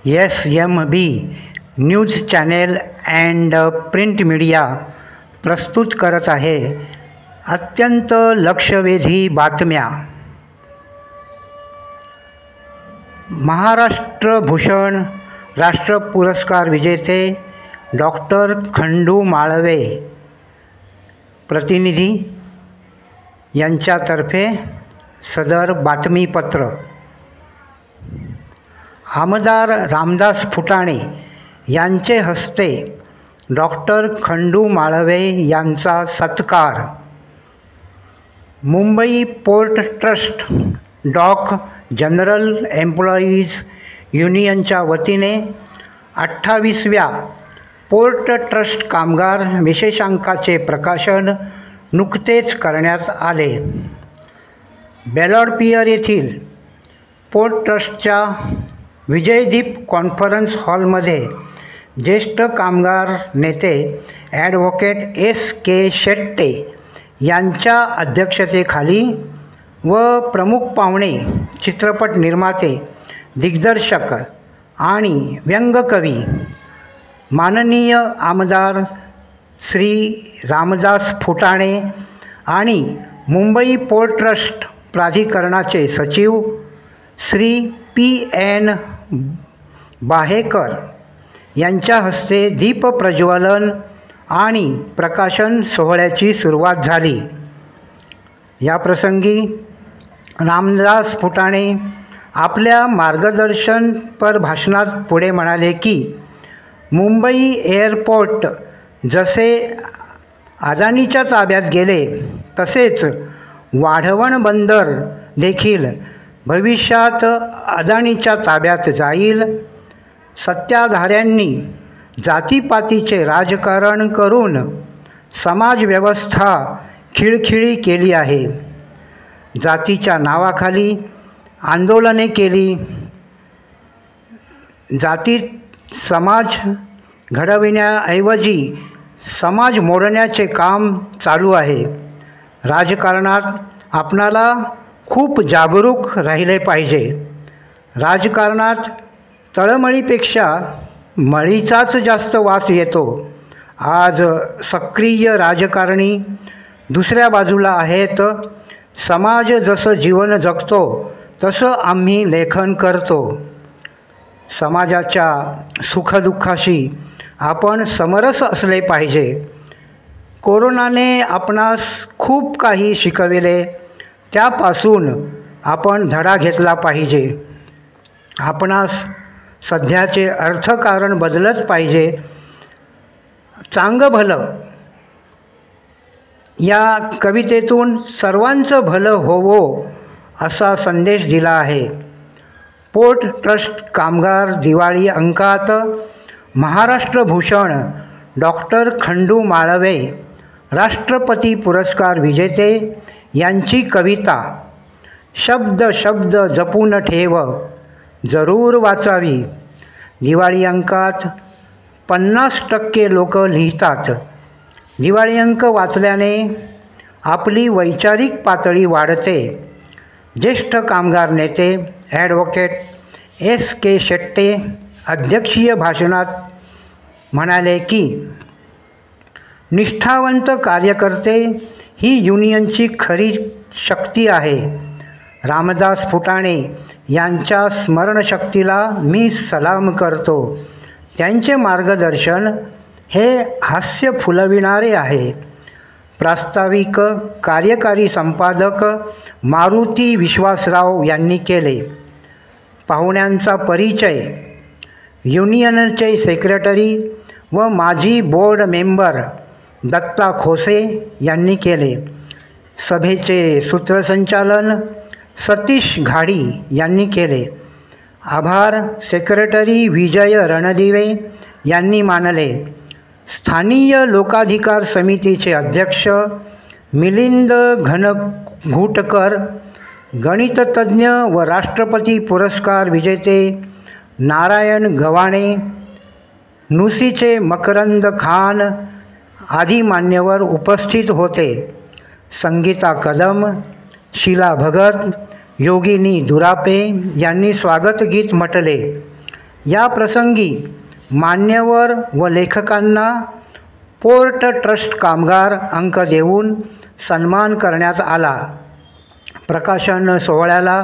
SMB news channel and print media प्रस्तुत करत आहे अत्यंत लक्षवेधी बातम्या। महाराष्ट्र भूषण राष्ट्र पुरस्कार विजेते डॉक्टर खंडू माळवे प्रतिनिधी यांच्यातर्फे सदर बातमीपत्र। आमदार रामदास फुटाणे यांचे हस्ते डॉक्टर खंडू माळवे यांचा सत्कार। Mumbai port trust dock general employees युनियनच्या वतीने 28व्या पोर्ट ट्रस्ट कामगार विशेषांकाचे प्रकाशन नुकतेच करण्यात आले। बेलॉड पियर येथील पोर्ट ट्रस्टच्या विजयदीप कॉन्फरन्स हॉलमध्ये ज्येष्ठ कामगार नेते ॲडव्होकेट SK शेट्टे यांच्या अध्यक्षतेखाली व प्रमुख पाहुणे चित्रपट निर्माते, दिग्दर्शक आणि व्यंगकवी माननीय आमदार श्री रामदास फुटाणे आणि मुंबई पोर्ट ट्रस्ट प्राधिकरणाचे सचिव श्री PN बाहेकर यांच्या हस्ते दीप प्रज्वलन आणि प्रकाशन सोहळ्याची सुरुवात झाली। या प्रसंगी रामदास फुटाणे आपल्या मार्गदर्शनपर भाषणात पुढे म्हणाले की मुंबई एअरपोर्ट जसे अदानीच्या ताब्यात गेले तसेच वाढवण बंदर देखील भविष्यात अदानीच्या ताब्यात जाईल। सत्ताधाऱ्यांनी जातीपातीचे राजकारण करून समाजव्यवस्था खिळखिळी केली आहे। जातीच्या नावाखाली आंदोलने केली, जाती समाज घडविण्याऐवजी समाज मोडण्याचे काम चालू आहे। राजकारणात आपणाला खूप जागरूक राहिले पाहिजे। राजकारणात तळमळीपेक्षा मळीचाच जास्त वास येतो। आज सक्रिय राजकारणी दुसऱ्या बाजूला आहेत। समाज जसं जीवन जगतो तसं आम्ही लेखन करतो। समाजाच्या सुखदुःखाशी आपण समरस असले पाहिजे। कोरोनाने आपणास खूप काही शिकविले, त्यापासून आपण धडा घेतला पाहिजे। आपणास सध्याचे अर्थकारण बदलच पाहिजे। चांगलं भलं या कवितेतून सर्वांचं भलं होवो असा संदेश दिला आहे। पोर्ट ट्रस्ट कामगार दिवाळी अंकात महाराष्ट्र भूषण डॉक्टर खंडू माळवे राष्ट्रपती पुरस्कार विजेते यांची कविता शब्द शब्द जपून ठेव जरूर वाचावी। दिवाळी अंकात 50% लोक लिहितात। दिवाळी अंक वाचल्याने आपली वैचारिक पातळी वाढते। ज्येष्ठ कामगार नेते ॲडव्होकेट SK शेट्टे अध्यक्षीय भाषणात म्हणाले की निष्ठावंत कार्यकर्ते ही युनियनची खरी शक्ती आहे। रामदास फुटाणे यांच्या स्मरणशक्तीला मी सलाम करतो। त्यांचे मार्गदर्शन हे हास्य फुलविणारे आहे। प्रास्ताविक कार्यकारी संपादक मारुती विश्वासराव यांनी केले। पाहुण्यांचा परिचय युनियनचे सेक्रेटरी व माजी बोर्ड मेंबर दत्ता खोसे यांनी केले। सभेचे सूत्रसंचालन सतीश घाडी यांनी केले। आभार सेक्रेटरी विजय रणदिवे यांनी मानले। स्थानीय लोकाधिकार समितीचे अध्यक्ष मिलिंद घनघुटकर, गणिततज्ञ व राष्ट्रपती पुरस्कार विजेते नारायण गव्हाणे, नुसीचे मकरंद खान आदी मान्यवर उपस्थित होते। संगीता कदम, शीला भगत, योगिनी दुरापे यांनी स्वागत गीत म्हटले। या प्रसंगी मान्यवर व लेखकांना पोर्ट ट्रस्ट कामगार अंक देऊन सन्मान करण्यात आला. प्रकाशन सोहळ्याला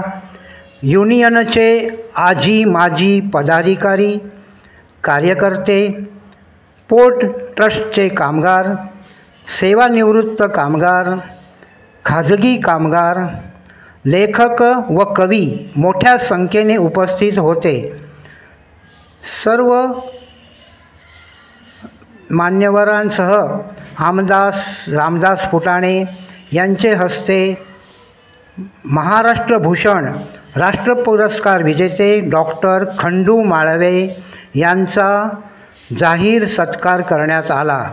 युनियनचे आजी माजी पदाधिकारी, कार्यकर्ते, पोर्ट ट्रस्टचे कामगार, सेवानिवृत्त कामगार, खाजगी कामगार, लेखक व कवी मोठ्या संख्येने उपस्थित होते. सर्व मान्यवरांसह रामदास फुटाणे यांचे हस्ते महाराष्ट्र भूषण राष्ट्र पुरस्कार विजेते डॉक्टर खंडू माळवे यांचा जाहीर सत्कार करण्यात आला.